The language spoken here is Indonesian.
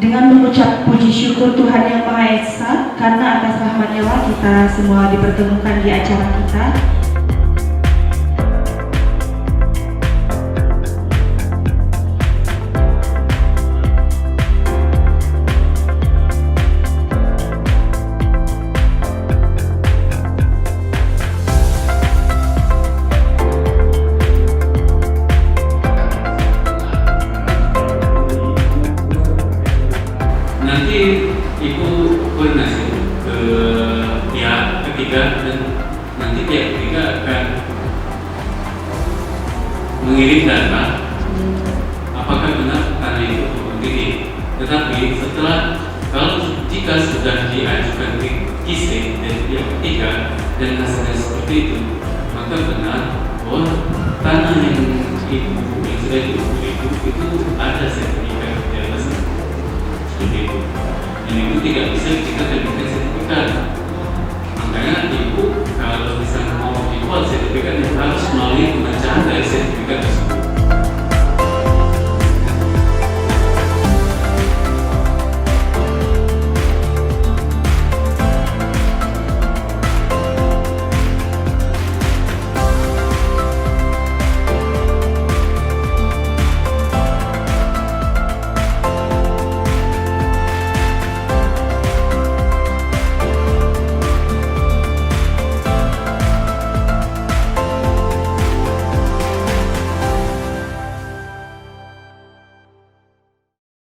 Dengan mengucap puji syukur Tuhan Yang Maha Esa, karena atas rahmat-Nya lah kita semua dipertemukan di acara kita. Nanti Ibu koordinasi ke pihak ketiga dan nanti pihak ketiga akan mengirim data apakah benar tanah itu berdiri. Tetapi setelah jika sudah diajukan ke KISE dan pihak ketiga dan hasilnya seperti itu, maka benar bahwa tanah yang sudah diukur itu ada sertifikat di atasnya. Seperti itu. Dan itu tidak bisa kita terbitkan sertifikat. Makanya Ibu kalau misalnya mau dibuat sertifikat harus melalui pemecahan dari sertifikat tersebut.